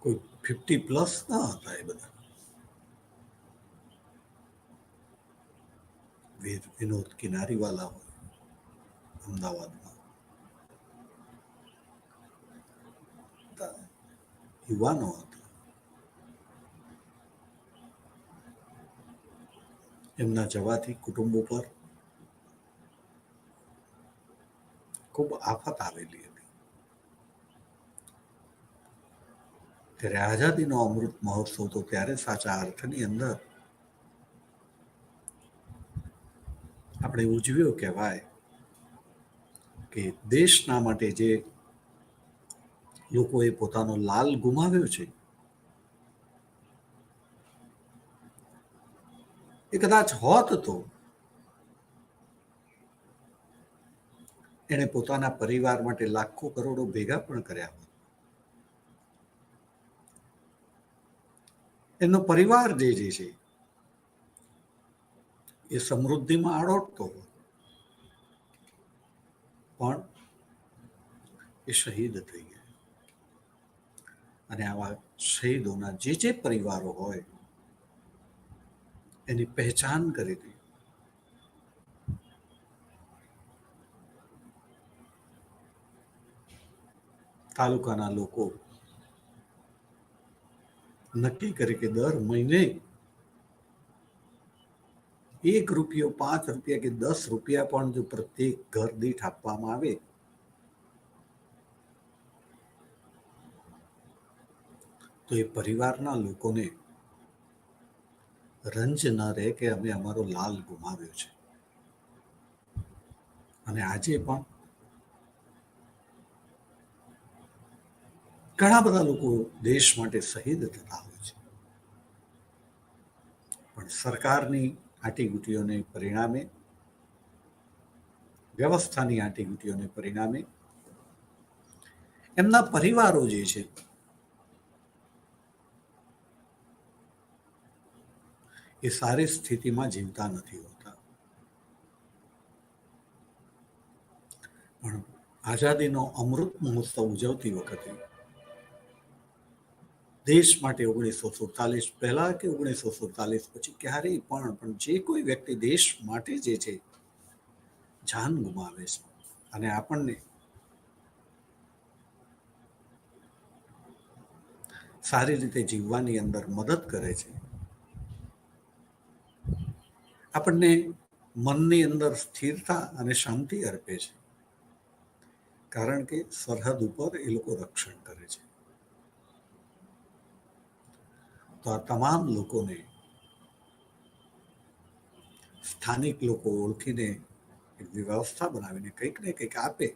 Speaker 1: કોઈ 50+ ના હતા. એ બધા વીર વિનોદ કિનારીવાલા હોય અમદાવાદમાં, યુવાનો હતા. એમના જવાથી કુટુંબો પર ખૂબ આફત આવેલી હતી. ત્યારે આઝાદીનો અમૃત મહોત્સવ તો ત્યારે સાચા અર્થની અંદર આપણે ઉજવ્યો કહેવાય કે દેશના માટે જે લોકોએ પોતાનો લાલ ગુમાવ્યો છે, એ કદાચ હોત તો એણે પોતાના પરિવાર માટે લાખો કરોડો ભેગા પણ કર્યા હોત. એનો પરિવાર જે છે એ સમૃદ્ધિમાં આડોટતો હોય, પણ એ શહીદ થઈ ગયા. અને આવા શહીદોના જે પરિવારો હોય એની પહેચાન કરી હતી. તાલુકાના લોકો નક્કી કરી કે દર મહિને ₹1, ₹5 કે ₹10 પણ જો પ્રત્યેક ઘર દીઠ આપવામાં આવે તો એ પરિવારના લોકોને રંજ ન રહે કે અમે અમારો લાલ ગુમાવ્યો છે. અને આજે પણ ઘણા બધા લોકો દેશ માટે શહીદ થતા હોય છે, પણ સરકારની આંટીઘૂંટીઓને પરિણામે, વ્યવસ્થાની આંટીઘૂંટીઓને પરિણામે એમના પરિવારો જે છે એ સારી સ્થિતિમાં જીવતા નથી હોતા. પણ આઝાદીનો અમૃત મહોત્સવ ઉજવતી વખતે દેશ માટે 1947 પહેલા કે 1947 પછી ક્યારેય પણ જે કોઈ વ્યક્તિ દેશ માટે જે છે જાન ગુમાવે છે અને આપણને સારી રીતે જીવવાની અંદર મદદ કરે છે, આપણને મનની અંદર સ્થિરતા અને શાંતિ અર્પે છે, કારણ કે સરહદ ઉપર એ લોકો રક્ષણ કરે છે. તો આ તમામ લોકોને સ્થાનિક લોકો ઓળખીને એક વ્યવસ્થા બનાવીને કંઈક ને કંઈક આપે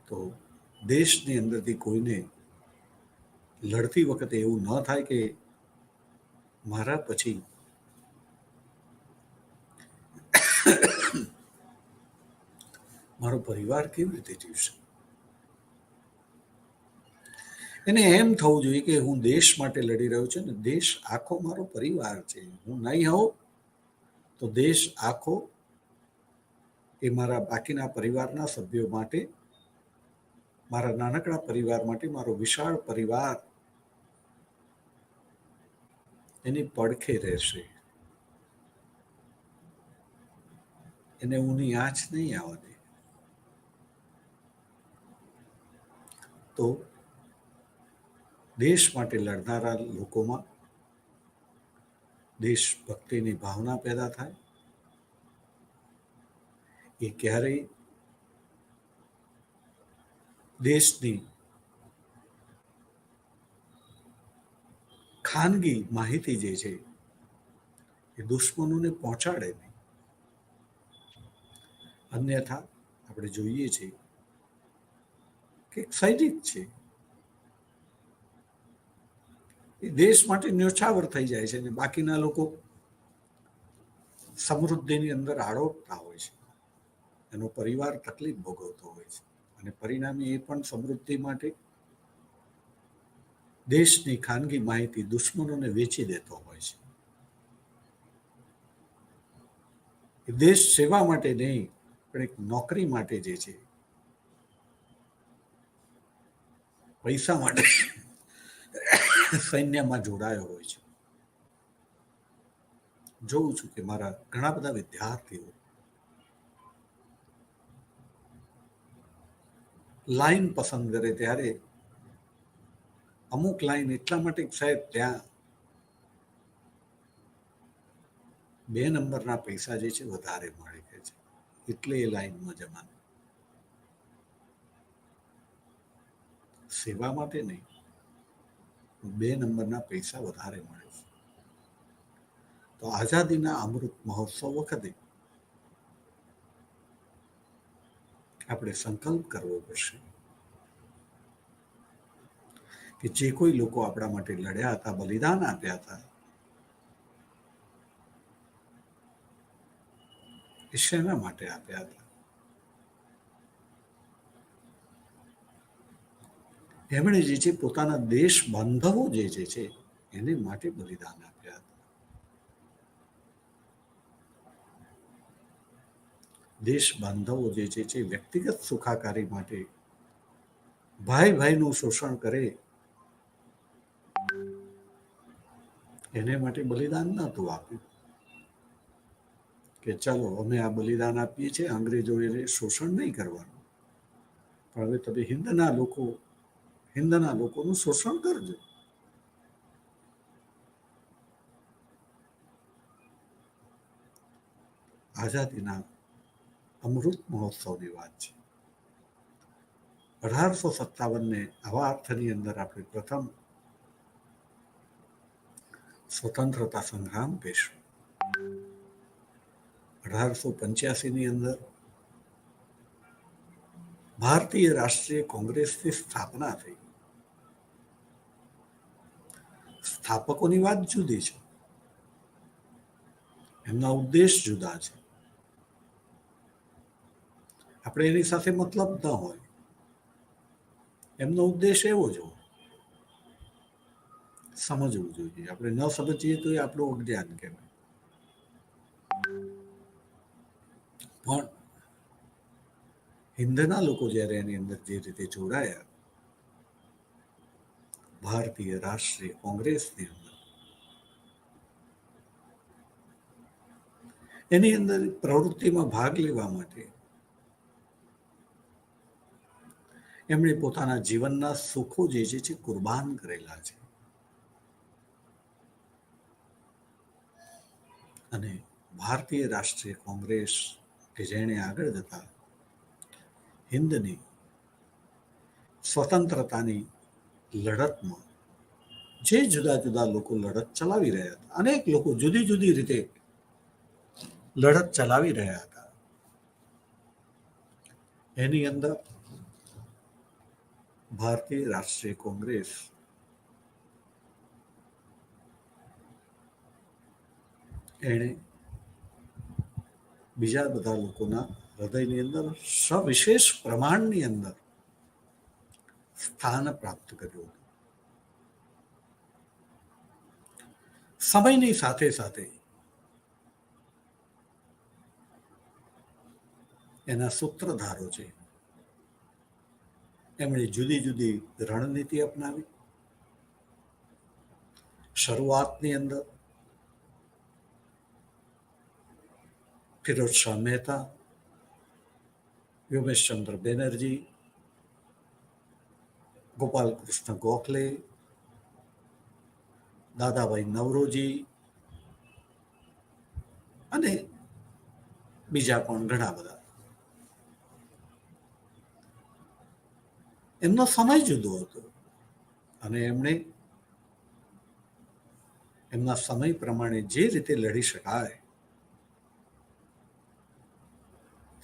Speaker 1: તો દેશની અંદરથી કોઈને લડતી વખતે એવું ન થાય કે મારા પછી મારો પરિવાર કેવી રીતે જીવશે. એને એમ થવું જોઈએ કે હું દેશ માટે લડી રહ્યો છું ને દેશ આખો મારો પરિવાર છે. હું નહીં હોઉં તો દેશ આખો એ મારા બાકીના પરિવારના સભ્યો માટે, મારા નાનકડા પરિવાર માટે, મારો વિશાળ પરિવાર એની પડખે રહેશે. એને ઊની આંચ નહીં આવવા દે. તો દેશ માટે લડનારા લોકોમાં દેશભક્તિની ભાવના પેદા થાય. એ ક્યારેય દેશની ખાનગી માહિતી જે છે એ દુશ્મનોને પહોંચાડે નહીં. અન્યથા આપણે જોઈએ છીએ કે એક સૈનિક છે એ દેશ માટે ન્યોછાવર થઈ જાય છે અને બાકીના લોકો સમૃદ્ધિની અંદર આડોટતા હોય છે, એનો પરિવાર તકલીફ ભોગવતો હોય છે અને પરિણામે એ પણ સમૃદ્ધિ માટે દેશની ખાનગી માહિતી દુશ્મનોને વેચી દેતો હોય છે. એ દેશ સેવા માટે નહીં પણ એક નોકરી માટે જે છે, પૈસા માટે સૈન્યમાં જોડાયો હોય છે. જોઉં છું કે મારા ઘણા બધા વિદ્યાર્થીઓ લાઈન પસંદ કરે ત્યારે અમુક લાઈન એટલા માટે સાહેબ ત્યાં 2 નંબરના પૈસા જે છે વધારે મળે છે એટલે એ લાઈનમાં જવાનું. સેવા માટે નહીં, 2 નંબરના પૈસા વધારે મળે છે. તો આઝાદીના અમૃત મહોત્સવ વખતે આપણે સંકલ્પ કરવો પડશે કે જે કોઈ લોકો આપણા માટે લડ્યા હતા, બલિદાન આપ્યા હતા, એ શેના માટે આપ્યા હતા? એમણે જે છે પોતાના દેશ બાંધવો જે છે એને માટે બલિદાન આપ્યા હતા. દેશ બાંધવો જે છે વ્યક્તિગત સુખાકારી માટે ભાઈ ભાઈનું શોષણ કરે એને માટે બલિદાન નહોતું આપ્યું કે ચાલો અમે આ બલિદાન આપીએ છીએ, અંગ્રેજોએ શોષણ નહીં કરવાનું, પણ હવે તમે હિન્દના લોકોનું શોષણ કરજો. આઝાદીના અમૃત મહોત્સવની વાત છે. 1857 આવા અર્થની અંદર આપણે પ્રથમ સ્વતંત્રતા સંગ્રામ કહીશું. 1885 અંદર ભારતીય રાષ્ટ્રીય કોંગ્રેસની સ્થાપના થઈ. સ્થાપકોની વાત જુદી છે, એમના ઉદ્દેશ જુદા છે. આપણે એની સાથે મતલબ ન હોય, એમનો ઉદ્દેશ એવો જ હોય, સમજવું જોઈએ. આપણે ન સમજીએ તો એ આપણું અજ્ઞાન કહેવાય. પણ હિન્દના લોકો જ્યારે એની અંદર જે રીતે જોડાયા ભારતીય રાષ્ટ્રીય કોંગ્રેસની અંદર, એની અંદર પ્રવૃત્તિમાં ભાગ લેવા માટે એમણે પોતાના જીવનના સુખો જે છે કુરબાન કરેલા છે. અને ભારતીય રાષ્ટ્રીય કોંગ્રેસ કે જેણે આગળ જતા હિન્દની સ્વતંત્રતાની લડતમાં જે જુદા જુદા લોકો લડત ચલાવી રહ્યા હતા, અનેક લોકો જુદી જુદી રીતે લડત ચલાવી રહ્યા હતા, એની અંદર ભારતીય રાષ્ટ્રીય કોંગ્રેસ એણે બીજા બધા લોકોના હૃદયની અંદર સવિશેષ પ્રમાણની અંદર સ્થાન પ્રાપ્ત કર્યું. સમયની સાથે સાથે એના સૂત્રધારો છે, એમણે જુદી જુદી રણનીતિ અપનાવી. શરૂઆતની અંદર ફિરોજ શાહ મહેતા, વ્યોમેશચંદ્ર બેનર્જી, ગોપાલ કૃષ્ણ ગોખલે, દાદાભાઈ નવરોજી અને બીજા પણ ઘણા બધા. એમનો સમય જુદો હતો અને એમણે એમના સમય પ્રમાણે જે રીતે લડી શકાય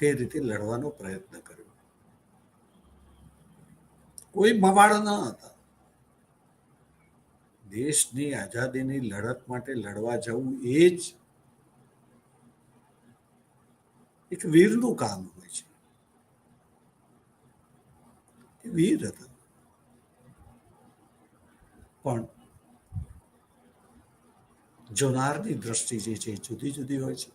Speaker 1: તે રીતે લડવાનો પ્રયત્ન કર્યો. કોઈ મવાળ ન હતા. દેશની આઝાદીની લડત માટે લડવા જવું એ જ એક વીરનું કામ હોય છે. એ વીર હતા. પણ જોનારની દ્રષ્ટિ જે છે જુદી જુદી હોય છે.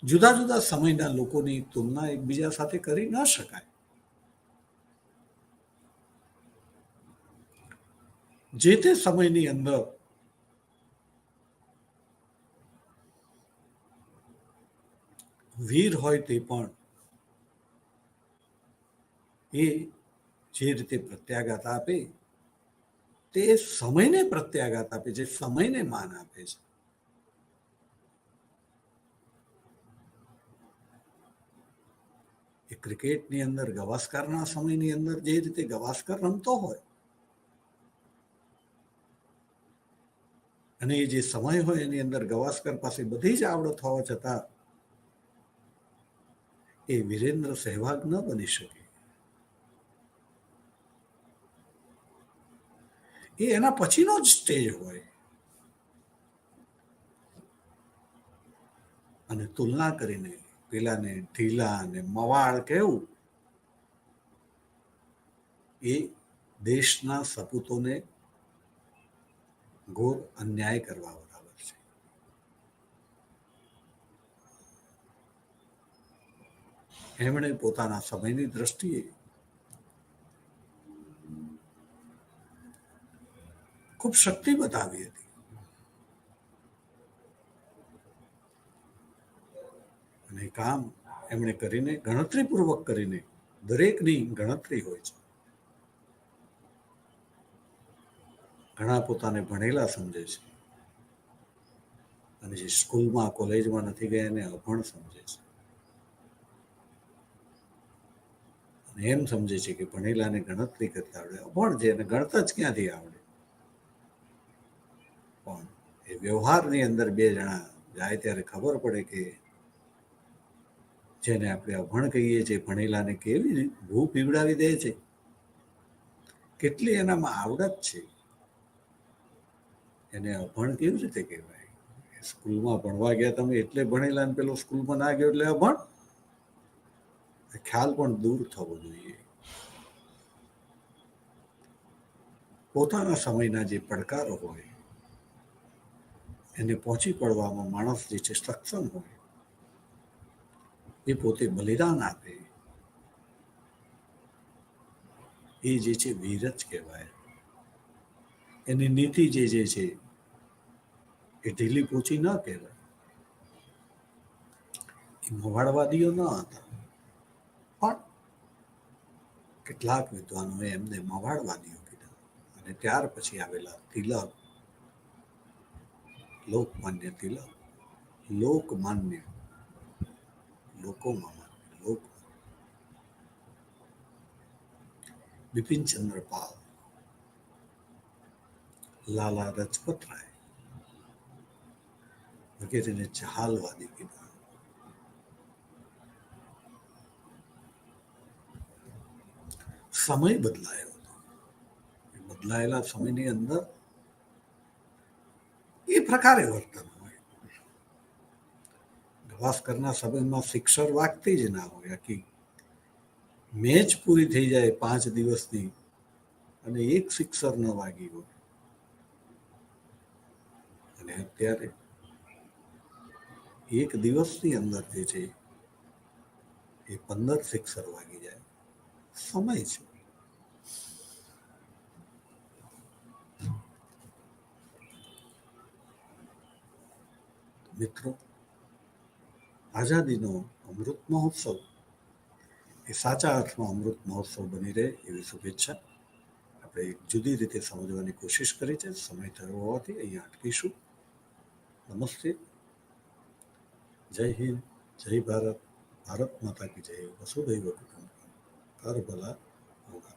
Speaker 1: જુદા જુદા સમયના લોકોની તુલના એકબીજા સાથે કરી ન શકાય. જે તે સમયની અંદર વીર હોય તે પણ એ જે રીતે પ્રત્યાઘાત આપે તે સમયને પ્રત્યાઘાત આપે છે, સમયને માન આપે છે. એ ક્રિકેટની અંદર ગવાસ્કરના સમયની અંદર જે રીતે ગવાસ્કર રમતો હોય અને એ જે સમય હોય એની અંદર ગવાસ્કર પાસે બધી જ આવડત હોવા છતાં એ વીરેન્દ્ર સહેવાગ ન બની શકે. એ એના પછીનો જ સ્ટેજ હોય. અને તુલના કરીને પેલાને ઢીલા અને મવાળ કહેવું એ દેશના સપૂતોને ઘોર અન્યાય કરવા બરાબર છે. એમણે પોતાના સમયની દ્રષ્ટિએ ખૂબ શક્તિ બતાવી હતી. અને કામ એમણે કરીને ગણતરીપૂર્વક કરીને, દરેકની ગણતરી હોય છે. ઘણા પોતાને ભણેલા સમજે છે અને જે સ્કૂલમાં કોલેજમાં નથી ગયા એને અભણ સમજે છે. અને એમ સમજે છે કે ભણેલાને ગણતરી કરતા આવડે, અભણ છે એને ગણતા જ ક્યાંથી આવડે. પણ એ વ્યવહારની અંદર બે જણા જાય ત્યારે ખબર પડે કે જેને આપણે અભણ કહીએ છીએ ભણેલાને કેવી ભૂ પીવડાવી દે છે, કેટલી એનામાં આવડત છે, એને અભણ કેવી રીતે કહેવાય. સ્કૂલમાં ભણવા ગયા તમે એટલે ભણેલા ને પેલો સ્કૂલમાં ના ગયો એટલે અભણ. ખ્યાલ પણ દૂર થવો જોઈએ. પોતાના સમયના જે પડકારો હોય એને પહોંચી પડવામાં માણસ જે છે સક્ષમ હોય એ પોતે બલિદાન આપે એ જે છે વીર જ કહેવાય. એની નીતિ જે છે એ ઢીલી પૂછી ન કહેવાય. એ મવાળવાદીઓ ન હતા, પણ કેટલાક વિદ્વાનોએ એમને મવાળવાદીઓ કીધા. અને ત્યાર પછી આવેલા તિલક, લોકમાન્ય તિલક, લોકમાન્ય, લોકોમાં માન્ય, લોક, બિપિનચંદ્ર પાલ, લાલા લજપત રાય વગેરેને જહાલવાદી કીધા. સમય બદલાયો હતો. બદલાયેલા સમયની અંદર એ પ્રકારે વર્તન હોય. ગવાસ્કરના સમયમાં સિક્સર વાગતી જ ના હોય. આખી મેચ પૂરી થઈ જાય 5 દિવસની અને એક સિક્સર ન વાગી હોય. અને અત્યારે એક દિવસની અંદર જે છે એ 15 સિક્સર વાગી જાય. સમય છે. મિત્રો, આઝાદીનો અમૃત મહોત્સવ એ સાચા અર્થમાં અમૃત મહોત્સવ બની રહે એવી શુભેચ્છા. આપણે જુદી રીતે સમજવાની કોશિશ કરી છે. સમય થયો હોવાથી અહીંયા અટકીશું. નમસ્તે, જય હિન્દ, જય ભારત, ભારત માતા કી જય, વસુધૈવ કુટુંબકમ, કર ભલા હોગા.